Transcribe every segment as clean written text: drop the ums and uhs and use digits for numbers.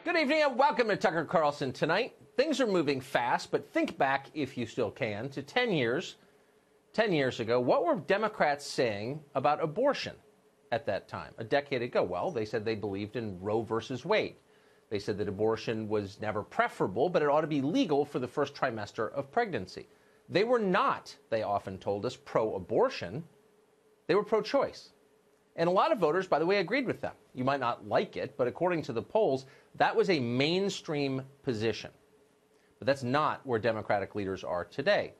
Good evening and welcome to Tucker Carlson Tonight. Things are moving fast, but think back, if you still can, to 10 years. 10 years ago, what were Democrats saying about abortion at that time? A decade ago, well, they said they believed in Roe versus Wade. They said that abortion was never preferable, but it ought to be legal for the first trimester of pregnancy. They were not, they often told us, pro-abortion. They were pro-choice. And a lot of voters, by the way, agreed with them. You might not like it, but according to the polls, that was a mainstream position. But that's not where Democratic leaders are today.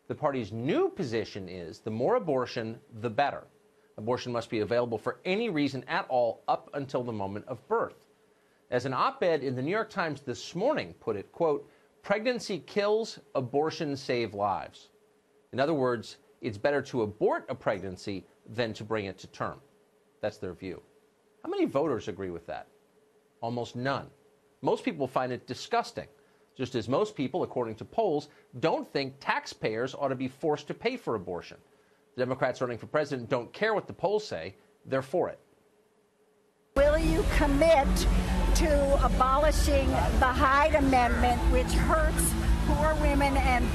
The party's new position is the more abortion, the better. Abortion must be available for any reason at all up until the moment of birth. As an op-ed in the New York Times this morning put it, quote, pregnancy kills, abortion save lives. In other words, it's better to abort a pregnancy than to bring it to term. That's their view. How many voters agree with that? Almost none. Most people find it disgusting, just as most people, according to polls, don't think taxpayers ought to be forced to pay for abortion. The Democrats running for president don't care what the polls say. They're for it. Will you commit to abolishing the Hyde Amendment, which hurts poor women and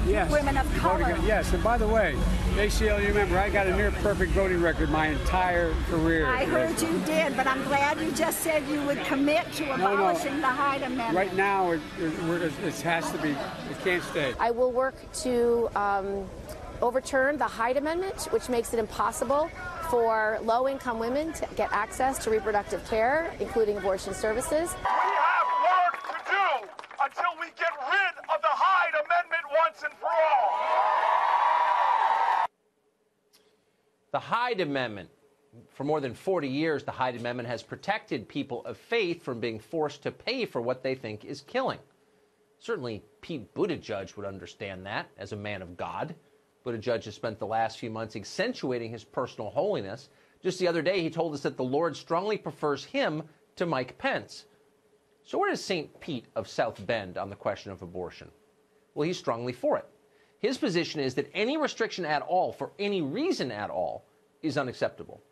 yes, women of color? Yes, and by the way, ACLU, you remember, I got a near-perfect voting record my entire career. I heard you did, but I'm glad you just said you would commit to abolishing the Hyde Amendment. Right now, it has to be, it can't stay. I will work to overturn the Hyde Amendment, which makes it impossible for low-income women to get access to reproductive care, including abortion services. We have work to do until we get rid of the Hyde Amendment once and for all. The Hyde Amendment. For more than 40 years, the Hyde Amendment has protected people of faith from being forced to pay for what they think is killing. Certainly, Pete Buttigieg would understand that as a man of God. Buttigieg has spent the last few months accentuating his personal holiness. Just the other day, he told us that the Lord strongly prefers him to Mike Pence. So where does St. Pete of South Bend on the question of abortion? Well, he's strongly for it. His position is that any restriction at all, for any reason at all, is unacceptable.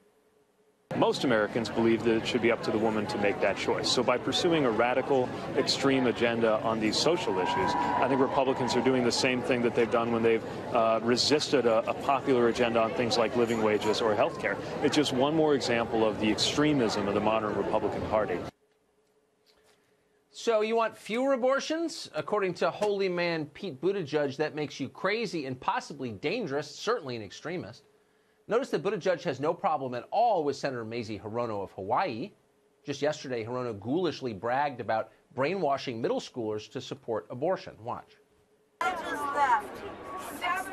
Most Americans believe that it should be up to the woman to make that choice. So by pursuing a radical, extreme agenda on these social issues, I think Republicans are doing the same thing that they've done when they've resisted a popular agenda on things like living wages or health care. It's just one more example of the extremism of the modern Republican Party. So you want fewer abortions? According to holy man Pete Buttigieg, that makes you crazy and possibly dangerous, certainly an extremist. Notice that Buttigieg has no problem at all with Senator Mazie Hirono of Hawaii. Just yesterday, Hirono ghoulishly bragged about brainwashing middle schoolers to support abortion. Watch. I just left 60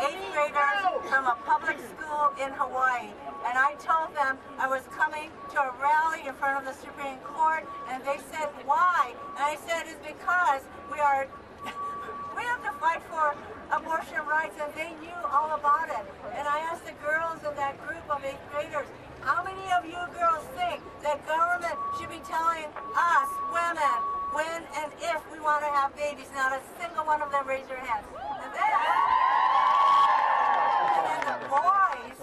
eighth graders from a public school in Hawaii, and I told them I was coming to a rally in front of the Supreme Court, and they said, why? And I said, it's because we have to fight for abortion rights, and they knew all about it. And I asked the girls in that group of eighth graders, how many of you girls think that government should be telling us, women, when and if we want to have babies? Not a single one of them raised their hands. And then the boys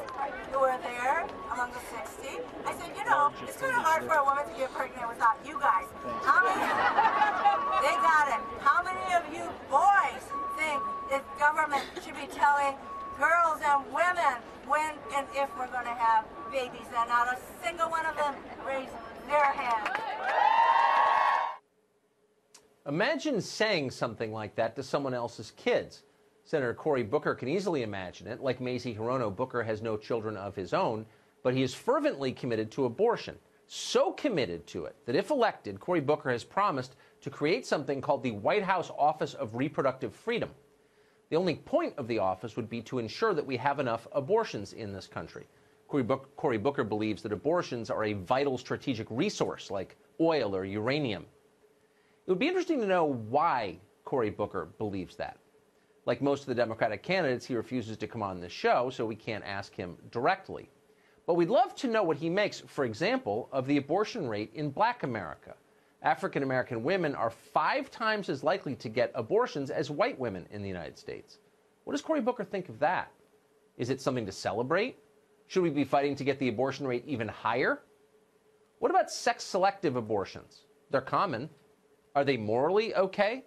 who were there, among the 60, I said, you know, it's kind of hard for a woman to get pregnant without you guys. How many? They got it. How many of you boys think that government should be telling girls and women when and if we're going to have babies? And not a single one of them raised their hand. Imagine saying something like that to someone else's kids. Senator Cory Booker can easily imagine it. Like Mazie Hirono, Booker has no children of his own, but he is fervently committed to abortion. So committed to it that if elected, Cory Booker has promised to create something called the White House Office of Reproductive Freedom. The only point of the office would be to ensure that we have enough abortions in this country. Cory Booker believes that abortions are a vital strategic resource like oil or uranium. It would be interesting to know why Cory Booker believes that. Like most of the Democratic candidates, he refuses to come on this show, so we can't ask him directly. But we'd love to know what he makes, for example, of the abortion rate in Black America. African American women are 5 times as likely to get abortions as white women in the United States. What does Cory Booker think of that? Is it something to celebrate? Should we be fighting to get the abortion rate even higher? What about sex-selective abortions? They're common. Are they morally okay?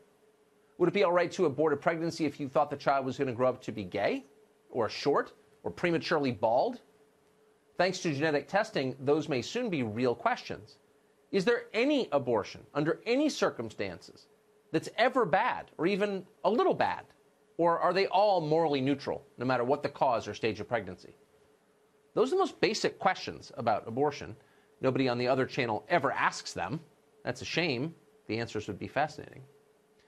Would it be all right to abort a pregnancy if you thought the child was going to grow up to be gay or short or prematurely bald? Thanks to genetic testing, those may soon be real questions. Is there any abortion under any circumstances that's ever bad or even a little bad? Or are they all morally neutral, no matter what the cause or stage of pregnancy? Those are the most basic questions about abortion. Nobody on the other channel ever asks them. That's a shame. The answers would be fascinating.